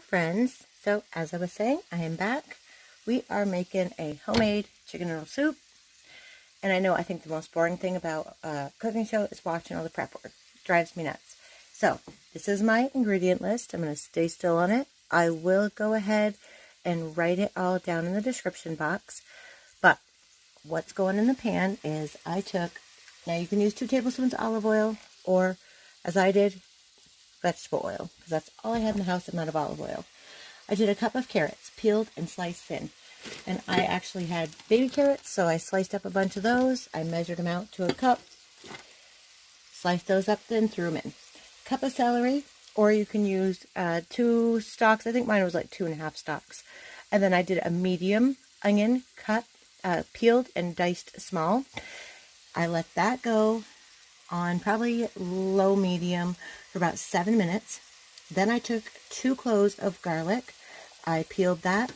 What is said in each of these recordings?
friends. So as I was saying, I am back. We are making a homemade chicken noodle soup. And I think the most boring thing about a cooking show is watching all the prep work. It drives me nuts. So this is my ingredient list. I'm going to stay still on it. I will go ahead and write it all down in the description box. But what's going in the pan is now you can use 2 tablespoons of olive oil, or as I did, vegetable oil, because that's all I had in the house. I'm out of olive oil. I did a cup of carrots, peeled and sliced thin. And I actually had baby carrots, so I sliced up a bunch of those. I measured them out to a cup, sliced those up thin, threw them in. Cup of celery, or you can use 2 stalks. I think mine was like 2.5 stalks. And then I did a medium onion, cut, peeled and diced small. I let that go on probably low medium for about 7 minutes. Then I took 2 cloves of garlic. I peeled that.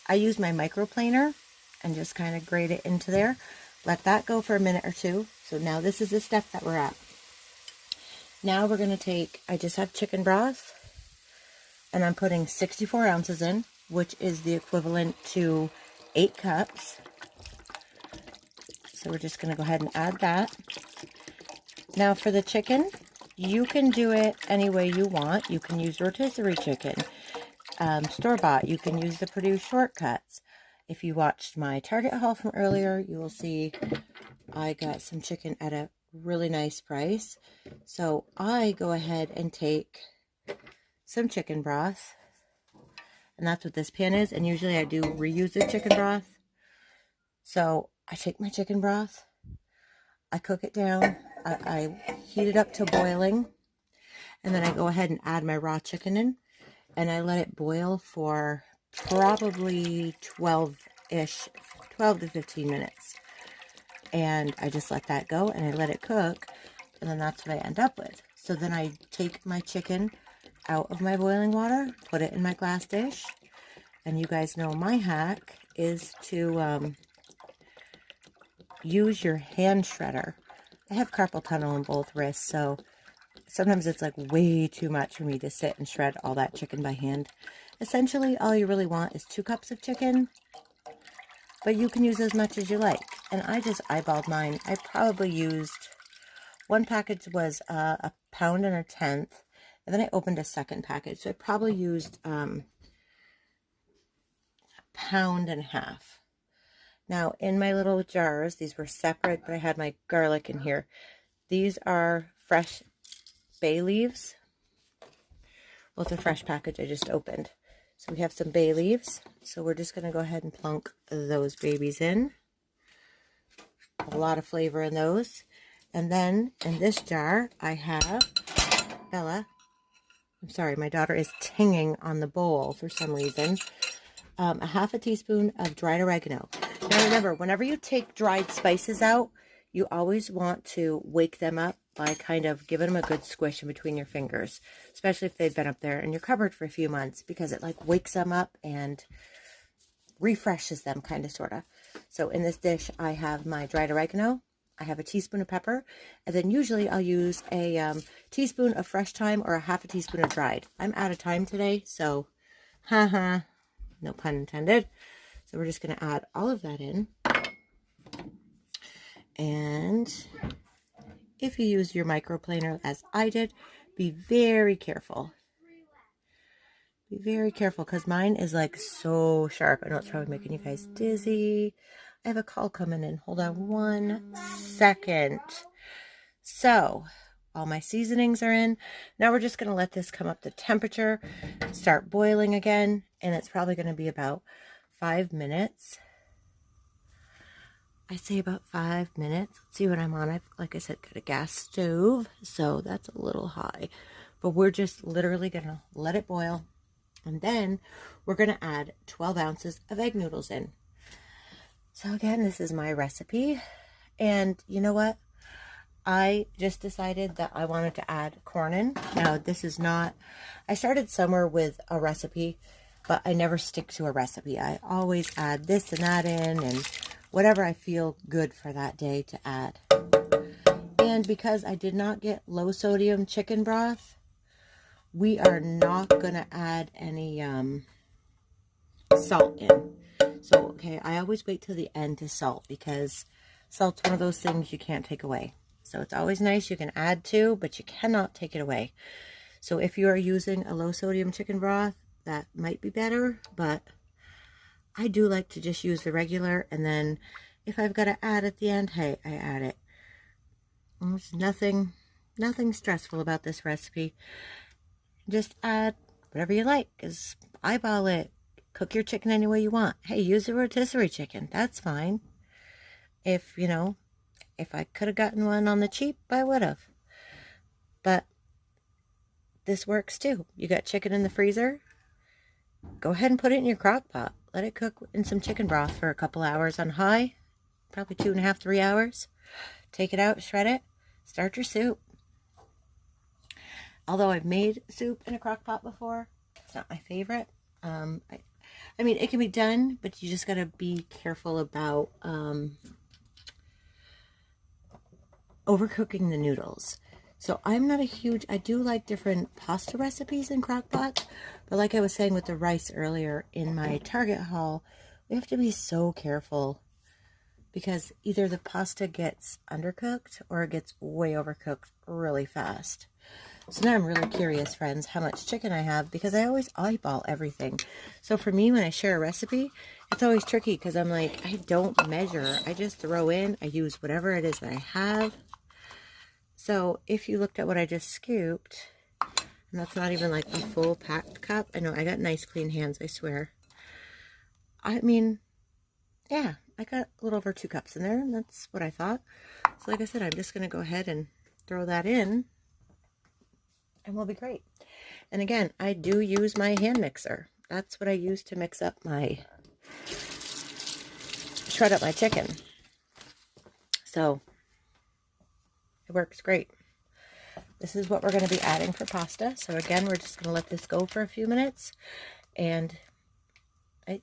I used my microplaner and just kind of grate it into there. Let that go for a minute or 2. So now this is the step that we're at. Now we're going to I just have chicken broth, and I'm putting 64 ounces in, which is the equivalent to 8 cups. So we're just going to go ahead and add that. Now for the chicken, you can do it any way you want. You can use rotisserie chicken, store-bought. You can use the Purdue shortcuts. If you watched my Target haul from earlier, you will see I got some chicken at a really nice price. So I go ahead and take some chicken broth, and that's what this pan is. And usually I do reuse the chicken broth. So I take my chicken broth, I cook it down, I heat it up to boiling, and then I go ahead and add my raw chicken in, and I let it boil for probably 12 to 15 minutes. And I just let that go, and I let it cook, and then that's what I end up with. So then I take my chicken out of my boiling water, put it in my glass dish, and you guys know my hack is to use your hand shredder. I have carpal tunnel in both wrists, so sometimes it's like way too much for me to sit and shred all that chicken by hand. Essentially, all you really want is 2 cups of chicken, but you can use as much as you like. And I just eyeballed mine. I probably used, one package was 1.1 pounds, and then I opened a second package, so I probably used 1.5 pounds. Now, in my little jars, these were separate, but I had my garlic in here. These are fresh bay leaves. Well, it's a fresh package I just opened. So we have some bay leaves. So we're just going to go ahead and plunk those babies in. A lot of flavor in those. And then in this jar, I have Bella. I'm sorry, my daughter is tinging on the bowl for some reason. 1/2 teaspoon of dried oregano. Now remember, whenever you take dried spices out, you always want to wake them up by kind of giving them a good squish in between your fingers, especially if they've been up there in your cupboard for a few months, because it like wakes them up and refreshes them, kind of, sort of. So in this dish, I have my dried oregano. I have a teaspoon of pepper, and then usually I'll use a teaspoon of fresh thyme or 1/2 teaspoon of dried. I'm out of thyme today, so no pun intended. So we're just going to add all of that in. And if you use your microplaner as I did, be very careful. Be very careful, because mine is like so sharp. I know it's probably making you guys dizzy. I have a call coming in. Hold on 1 second. So all my seasonings are in. Now we're just going to let this come up to temperature, start boiling again, and it's probably going to be about 5 minutes. I say about 5 minutes. Let's see what I'm on. I've, like I said, got a gas stove, so that's a little high. But we're just literally going to let it boil. And then we're going to add 12 ounces of egg noodles in. So again, this is my recipe. And you know what? I just decided that I wanted to add corn in. Now, this is not... I started somewhere with a recipe, but I never stick to a recipe. I always add this and that in, and whatever I feel good for that day to add. And because I did not get low sodium chicken broth, we are not going to add any salt in. So, okay, I always wait till the end to salt because salt's one of those things you can't take away. So it's always nice you can add to, but you cannot take it away. So if you are using a low sodium chicken broth, that might be better, but I do like to just use the regular, and then if I've got to add at the end, hey, I add it. There's nothing stressful about this recipe. Just add whatever you like, because eyeball it. Cook your chicken any way you want. Hey, use a rotisserie chicken. That's fine. If, you know, if I could have gotten one on the cheap, I would have. But this works too. You got chicken in the freezer? Go ahead and put it in your crock pot. Let it cook in some chicken broth for a couple hours on high. Probably 2.5, 3 hours. Take it out, shred it, start your soup. Although I've made soup in a crock pot before, it's not my favorite. I mean, it can be done, but you just got to be careful about overcooking the noodles. So I'm not a huge, I do like different pasta recipes in crock pots, but like I was saying with the rice earlier in my Target haul, we have to be so careful because either the pasta gets undercooked or it gets way overcooked really fast. So now I'm really curious, friends, how much chicken I have, because I always eyeball everything. So for me, when I share a recipe, it's always tricky because I'm like, I don't measure. I just throw in, I use whatever it is that I have. So if you looked at what I just scooped, and that's not even like a full packed cup. I know I got nice clean hands, I swear. I mean, yeah, I got a little over 2 cups in there, and that's what I thought. So like I said, I'm just going to go ahead and throw that in. And we'll be great. And again, I do use my hand mixer. That's what I use to mix up shred up my chicken. So it works great. This is what we're going to be adding for pasta. So again, we're just going to let this go for a few minutes. And,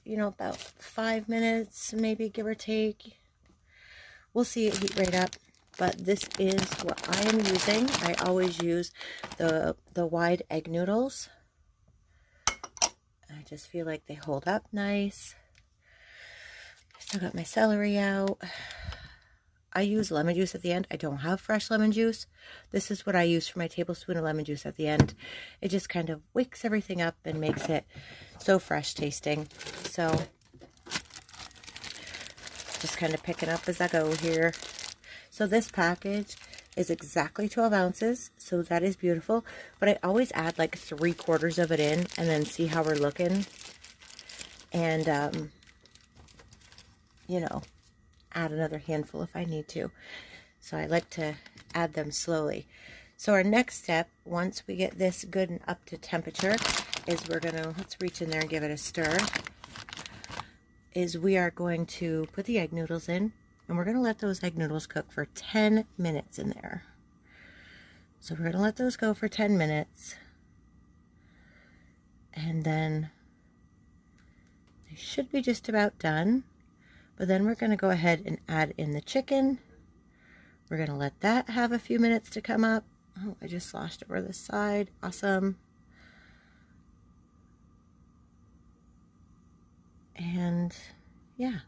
you know, about 5 minutes, maybe, give or take. We'll see it heat right up. But this is what I am using. I always use the wide egg noodles. I just feel like they hold up nice. Still got my celery out. I use lemon juice at the end. I don't have fresh lemon juice. This is what I use for my tablespoon of lemon juice at the end. It just kind of wakes everything up and makes it so fresh tasting. So just kind of picking up as I go here. So this package is exactly 12 ounces, so that is beautiful. But I always add like 3/4 of it in and then see how we're looking. And, you know, add another handful if I need to. So I like to add them slowly. So our next step, once we get this good and up to temperature, is we're going to, let's reach in there and give it a stir, is we are going to put the egg noodles in. And we're going to let those egg noodles cook for 10 minutes in there. So we're going to let those go for 10 minutes. And then they should be just about done. But then we're going to go ahead and add in the chicken. We're going to let that have a few minutes to come up. Oh, I just sloshed over the side. Awesome. And yeah.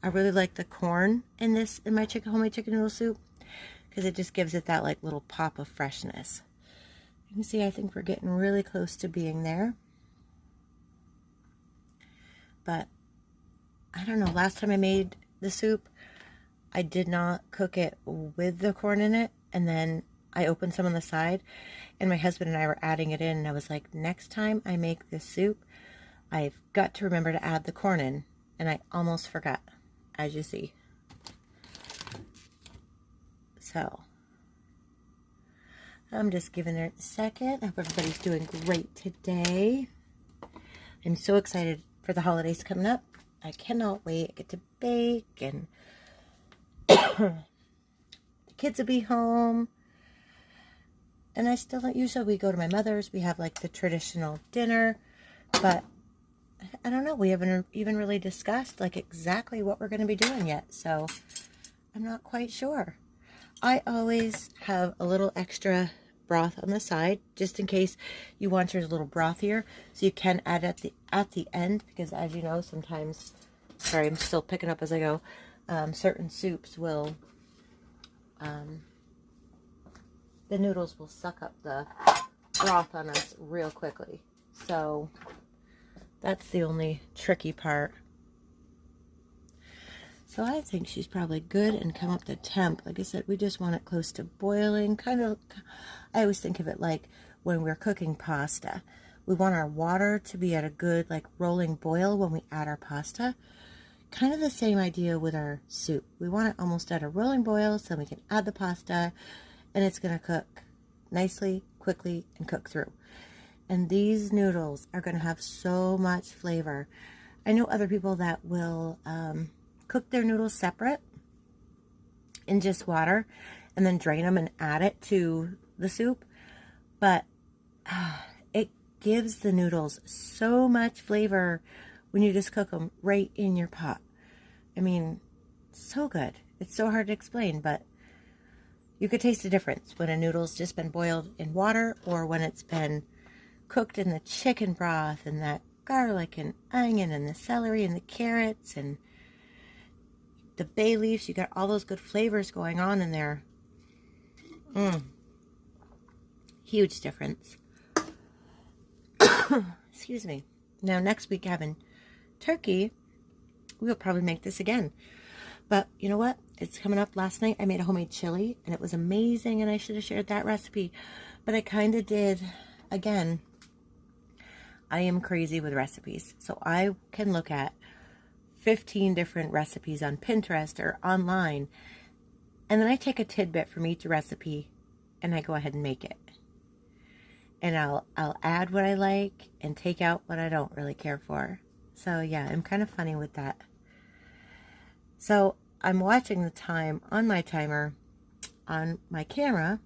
I really like the corn in my homemade chicken noodle soup because it just gives it that like little pop of freshness. You can see I think we're getting really close to being there. But I don't know, last time I made the soup, I did not cook it with the corn in it, and then I opened some on the side, and my husband and I were adding it in, and I was like, next time I make this soup, I've got to remember to add the corn in, and I almost forgot. As you see. So, I'm just giving it a second. I hope everybody's doing great today. I'm so excited for the holidays coming up. I cannot wait. I get to bake and the kids will be home. And I still don't, usually we go to my mother's. We have like the traditional dinner, but I don't know, we haven't even really discussed like exactly what we're going to be doing yet, so I'm not quite sure. I always have a little extra broth on the side, just in case you want yours a little brothier. So you can add at the end, because as you know, sometimes, sorry, I'm still picking up as I go, certain soups will, the noodles will suck up the broth on us real quickly. So that's the only tricky part. So I think she's probably good and come up to temp. Like I said, we just want it close to boiling. Kind of, I always think of it like when we're cooking pasta. We want our water to be at a good like rolling boil when we add our pasta. Kind of the same idea with our soup. We want it almost at a rolling boil so we can add the pasta and it's going to cook nicely, quickly, and cook through. And these noodles are going to have so much flavor. I know other people that will cook their noodles separate in just water and then drain them and add it to the soup, but it gives the noodles so much flavor when you just cook them right in your pot. I mean, so good. It's so hard to explain, but you could taste the difference when a noodle's just been boiled in water or when it's been cooked in the chicken broth and that garlic and onion and the celery and the carrots and the bay leaves. You got all those good flavors going on in there. Huge difference. Excuse me. Now next week having turkey, we'll probably make this again. But you know what? It's coming up. Last night I made a homemade chili and it was amazing and I should have shared that recipe. But I kind of did, again, I am crazy with recipes. So I can look at 15 different recipes on Pinterest or online, and then I take a tidbit from each recipe and I go ahead and make it. And I'll add what I like and take out what I don't really care for. So yeah, I'm kind of funny with that. So I'm watching the time on my timer on my camera.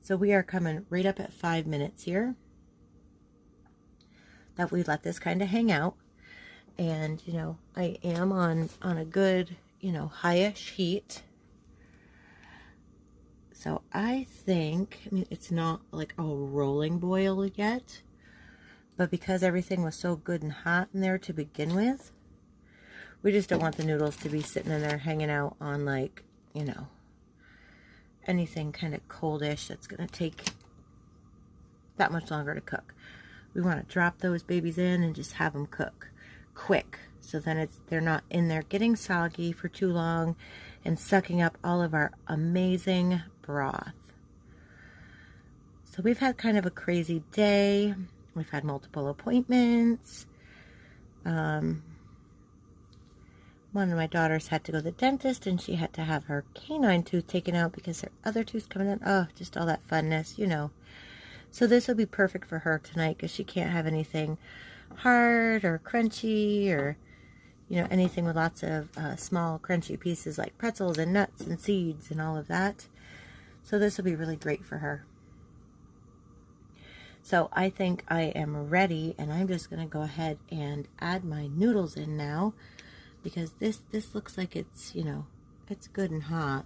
So we are coming right up at 5 minutes here. That we let this kind of hang out. And, you know, I am on a good, you know, high-ish heat. So I think, I mean, it's not like a rolling boil yet. But because everything was so good and hot in there to begin with, we just don't want the noodles to be sitting in there hanging out on, like, you know, anything kind of coldish that's going to take that much longer to cook. We want to drop those babies in and just have them cook quick, so then they're not in there getting soggy for too long and sucking up all of our amazing broth. So we've had kind of a crazy day. We've had multiple appointments. One of my daughters had to go to the dentist and she had to have her canine tooth taken out because her other tooth's coming in. Oh, just all that funness, you know. So this will be perfect for her tonight because she can't have anything hard or crunchy or, you know, anything with lots of small crunchy pieces like pretzels and nuts and seeds and all of that. So this will be really great for her. So I think I am ready, and I'm just going to go ahead and add my noodles in now because this looks like it's, you know, it's good and hot.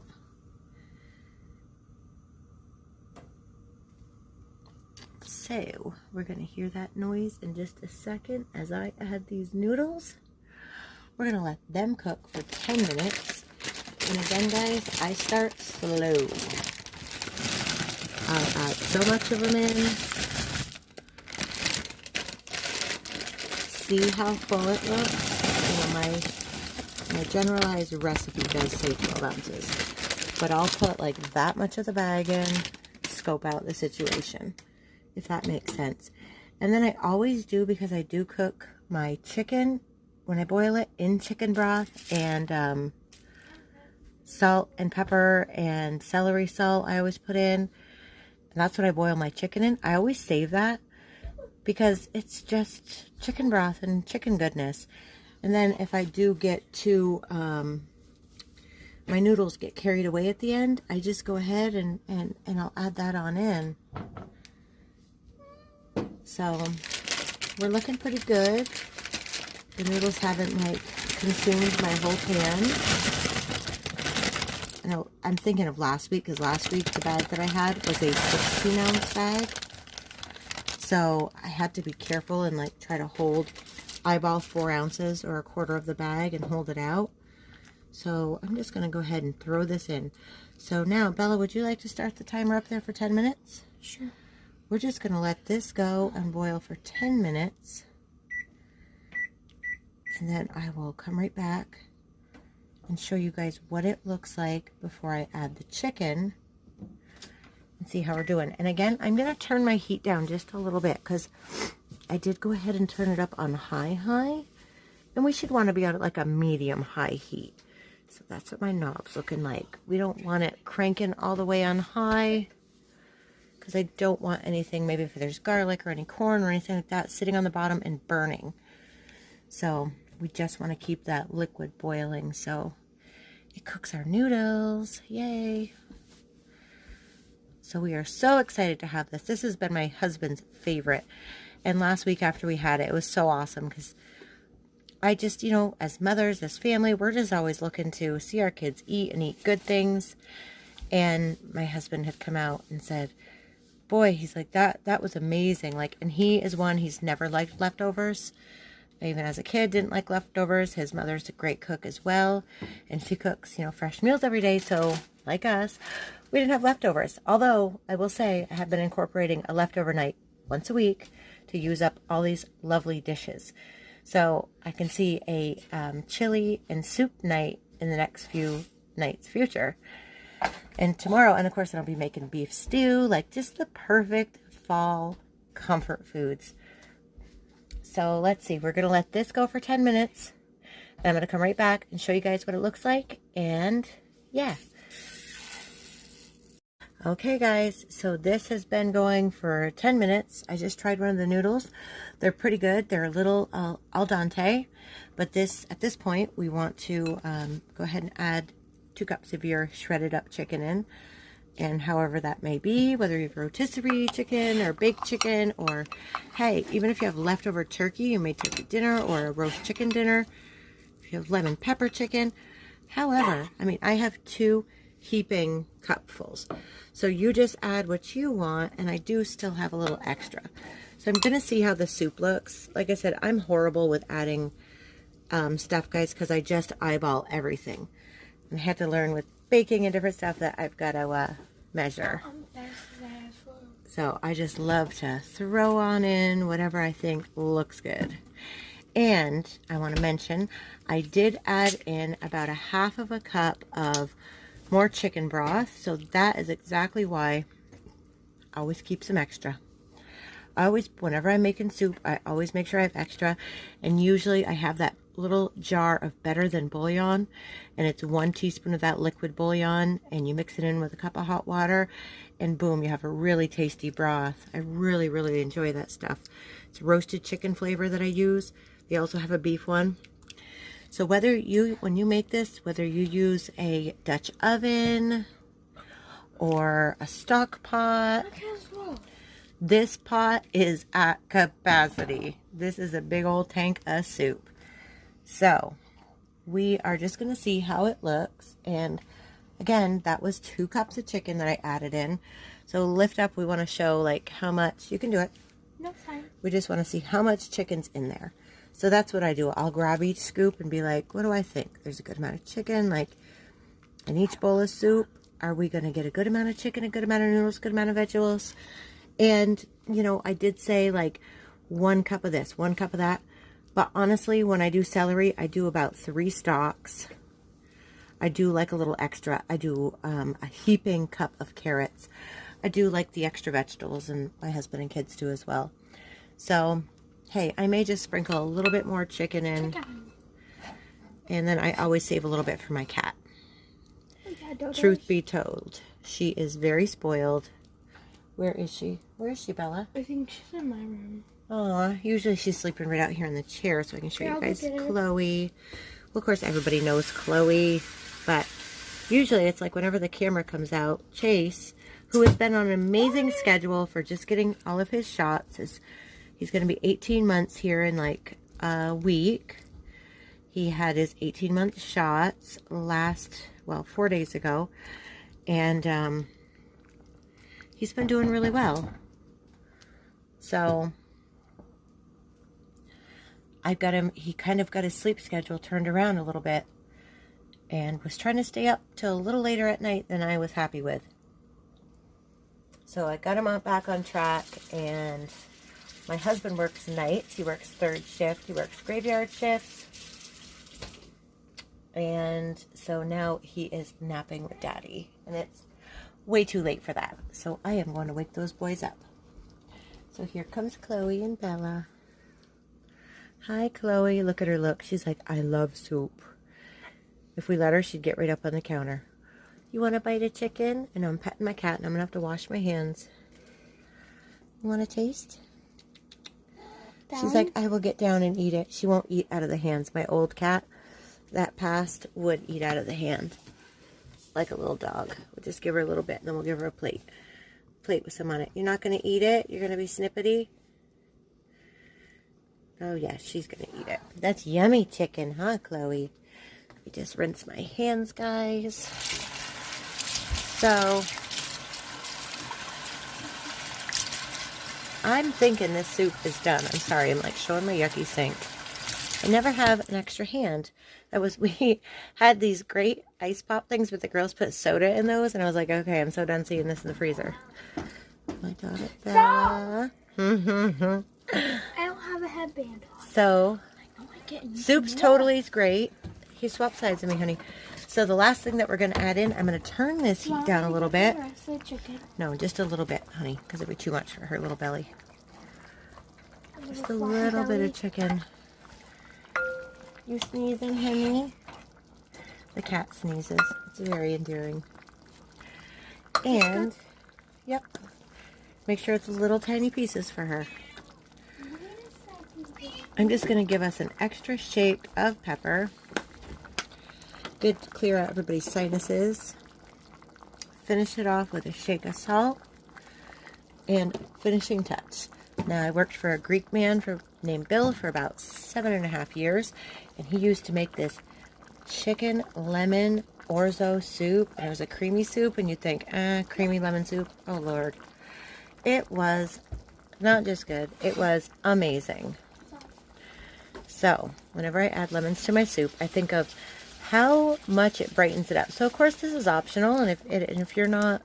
So we're going to hear that noise in just a second as I add these noodles. We're going to let them cook for 10 minutes. And again, guys, I start slow. I'll add so much of them in. See how full it looks? You know, my generalized recipe does say 12 ounces. But I'll put like that much of the bag in, scope out the situation, if that makes sense. And then I always do, because I do cook my chicken when I boil it in chicken broth, and salt and pepper and celery salt I always put in. And that's what I boil my chicken in. I always save that because it's just chicken broth and chicken goodness. And then if I do get to, my noodles get carried away at the end, I just go ahead and I'll add that on in. So we're looking pretty good. The noodles haven't like consumed my whole pan. And I'm thinking of last week, because last week the bag that I had was a 16-ounce bag. So I had to be careful and like try to eyeball 4 ounces or a quarter of the bag and hold it out. So I'm just going to go ahead and throw this in. So now, Bella, would you like to start the timer up there for 10 minutes? Sure. We're just going to let this go and boil for 10 minutes. And then I will come right back and show you guys what it looks like before I add the chicken and see how we're doing. And again, I'm going to turn my heat down just a little bit because I did go ahead and turn it up on high. And we should want to be on like a medium high heat. So that's what my knob's looking like. We don't want it cranking all the way on high because I don't want anything, maybe if there's garlic or any corn or anything like that, sitting on the bottom and burning. So we just want to keep that liquid boiling so it cooks our noodles. Yay! So we are so excited to have this. This has been my husband's favorite. And last week after we had it, it was so awesome because I just, you know, as mothers, as family, we're just always looking to see our kids eat and eat good things. And my husband had come out and said, boy, he's like, that was amazing. Like, and he is one, he's never liked leftovers. Even as a kid, didn't like leftovers. His mother's a great cook as well. And she cooks, you know, fresh meals every day. So, like us, we didn't have leftovers. Although, I will say, I have been incorporating a leftover night once a week to use up all these lovely dishes. So, I can see a chili and soup night in the next few nights future. And tomorrow, and of course, I'll be making beef stew. Like, just the perfect fall comfort foods. So let's see, we're going to let this go for 10 minutes. Then I'm going to come right back and show you guys what it looks like. And yeah. Okay guys, so this has been going for 10 minutes. I just tried one of the noodles. They're pretty good. They're a little al dente. But at this point, we want to go ahead and add 2 cups of your shredded up chicken in. And however that may be, whether you have rotisserie chicken or baked chicken, or hey, even if you have leftover turkey, you made turkey dinner or a roast chicken dinner, if you have lemon pepper chicken, however, I mean, I have 2 heaping cupfuls. So you just add what you want, and I do still have a little extra. So I'm going to see how the soup looks. Like I said, I'm horrible with adding stuff, guys, because I just eyeball everything. And I had to learn with baking and different stuff that I've got to measure. So I just love to throw on in whatever I think looks good. And I want to mention, I did add in about 1/2 cup of more chicken broth. So that is exactly why I always keep some extra. Whenever I'm making soup, I always make sure I have extra. And usually I have that little jar of better than bouillon, and it's 1 teaspoon of that liquid bouillon, and you mix it in with a cup of hot water, and boom, you have a really tasty broth. I really, really enjoy that stuff. It's roasted chicken flavor that I use. They also have a beef one. So when you make this, whether you use a Dutch oven or a stock pot, this pot is at capacity. This is a big old tank of soup. So we are just going to see how it looks. And again, that was 2 cups of chicken that I added in. So lift up, we want to show like how much, you can do it. No, fine. We just want to see how much chicken's in there. So that's what I do. I'll grab each scoop and be like, what do I think? There's a good amount of chicken, like in each bowl of soup. Are we going to get a good amount of chicken, a good amount of noodles, good amount of vegetables? And, you know, I did say like 1 cup of this, 1 cup of that. But honestly, when I do celery, I do about 3 stalks. I do like a little extra. I do a heaping cup of carrots. I do like the extra vegetables, and my husband and kids do as well. So, hey, I may just sprinkle a little bit more chicken in. And then I always save a little bit for my cat. Truth be told, she is very spoiled. Where is she? Where is she, Bella? I think she's in my room. Oh, usually she's sleeping right out here in the chair, so I can show you guys Chloe. Well, of course, everybody knows Chloe, but usually it's like whenever the camera comes out, Chase, who has been on an amazing schedule for just getting all of his shots, he's going to be 18 months here in like a week. He had his 18-month shots 4 days ago, And he's been doing really well. So I've got him, he kind of got his sleep schedule turned around a little bit and was trying to stay up till a little later at night than I was happy with. So I got him back on track, and my husband works nights. He works third shift. He works graveyard shifts. And so now he is napping with Daddy, and it's way too late for that. So I am going to wake those boys up. So here comes Chloe and Bella. Hi, Chloe. Look at her look. She's like, I love soup. If we let her, she'd get right up on the counter. You want to bite a chicken? And I'm petting my cat, and I'm going to have to wash my hands. You want to taste? Down? She's like, I will get down and eat it. She won't eat out of the hands. My old cat that passed would eat out of the hand like a little dog. We'll just give her a little bit, and then we'll give her a plate with some on it. You're not going to eat it? You're going to be snippety? Oh yeah, she's going to eat it. That's yummy chicken, huh, Chloe? Let me just rinse my hands, guys. So I'm thinking this soup is done. I'm sorry, I'm like showing my yucky sink. I never have an extra hand. We had these great ice pop things, but the girls put soda in those, and I was like, okay, I'm so done seeing this in the freezer. My daughter Bella. I don't have a headband on. So, soup's totally great. He swapped sides of me, honey. So the last thing that we're going to add in, I'm going to turn this heat down a little bit. No, just a little bit, honey, because it'd be too much for her little belly. Just a little bit of chicken. You sneezing, honey? The cat sneezes. It's very endearing. And, yep, make sure it's little tiny pieces for her. I'm just going to give us an extra shake of pepper. Good to clear out everybody's sinuses. Finish it off with a shake of salt. And finishing touch. Now, I worked for a Greek man named Bill for about 7.5 years. And he used to make this chicken lemon orzo soup. And it was a creamy soup. And you'd think, creamy lemon soup. Oh, Lord. It was not just good. It was amazing. So, whenever I add lemons to my soup, I think of how much it brightens it up. So, of course, this is optional. And if you're not,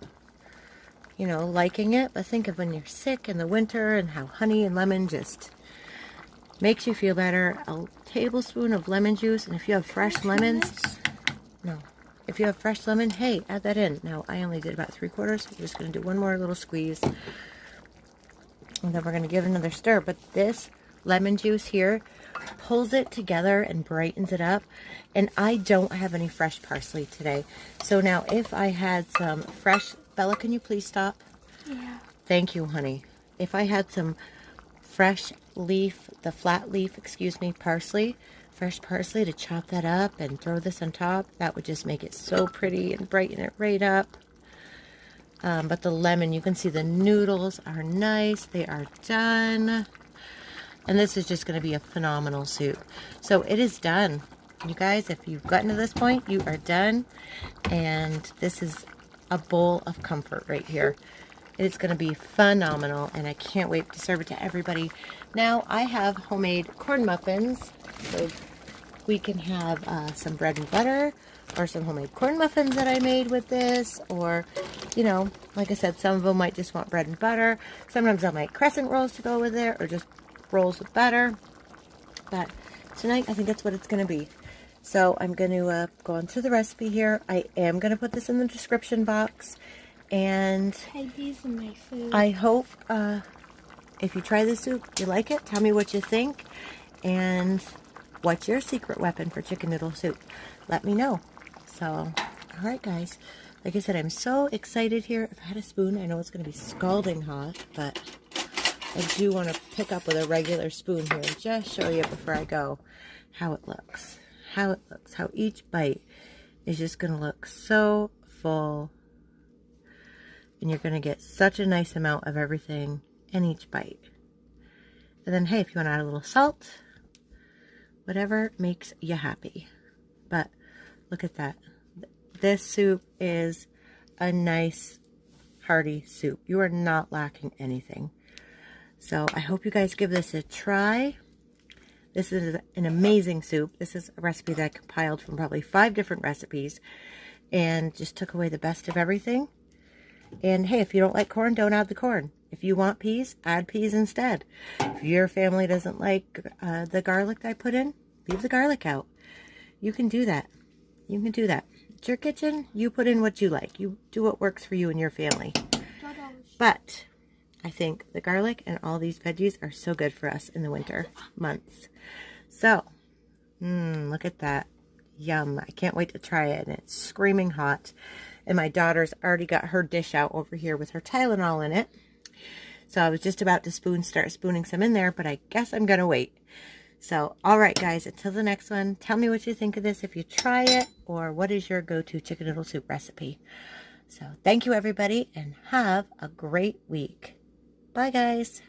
you know, liking it, but think of when you're sick in the winter and how honey and lemon just makes you feel better. A tablespoon of lemon juice, and if you have fresh lemons, if you have fresh lemon, hey, add that in. Now, I only did about 3/4. We're just going to do one more little squeeze, and then we're going to give it another stir. But this lemon juice here pulls it together and brightens it up. And I don't have any fresh parsley today. So now if I had some fresh, Bella, can you please stop? Yeah. Thank you, honey. If I had some fresh leaf, the flat leaf, parsley, fresh parsley to chop that up and throw this on top, that would just make it so pretty and brighten it right up. But the lemon, you can see the noodles are nice. They are done. And this is just going to be a phenomenal soup. So it is done. You guys, if you've gotten to this point, you are done. And this is a bowl of comfort right here. It's going to be phenomenal. And I can't wait to serve it to everybody. Now, I have homemade corn muffins. So we can have some bread and butter or some homemade corn muffins that I made with this. Or, you know, like I said, some of them might just want bread and butter. Sometimes I'll make crescent rolls to go with it, or just rolls with butter. But tonight, I think that's what it's going to be. So I'm going to go on to the recipe here. I am going to put this in the description box. And hey, these are my food. I hope if you try this soup, you like it. Tell me what you think. And what's your secret weapon for chicken noodle soup? Let me know. So, all right, guys. Like I said, I'm so excited here. If I had a spoon, I know it's going to be scalding hot, but I do want to pick up with a regular spoon here and just show you before I go how it looks. How it looks. How each bite is just going to look so full. And you're going to get such a nice amount of everything in each bite. And then, hey, if you want to add a little salt, whatever makes you happy. But look at that. This soup is a nice hearty soup. You are not lacking anything. So I hope you guys give this a try. This is an amazing soup. This is a recipe that I compiled from probably 5 different recipes and just took away the best of everything. And hey, if you don't like corn, don't add the corn. If you want peas, add peas instead. If your family doesn't like the garlic that I put in, leave the garlic out. You can do that. You can do that. It's your kitchen. You put in what you like. You do what works for you and your family. But I think the garlic and all these veggies are so good for us in the winter months. So, look at that. Yum. I can't wait to try it. And it's screaming hot. And my daughter's already got her dish out over here with her Tylenol in it. So I was just about to start spooning some in there, but I guess I'm going to wait. So, all right, guys, until the next one, tell me what you think of this if you try it, or what is your go-to chicken noodle soup recipe. So, thank you, everybody, and have a great week. Bye, guys.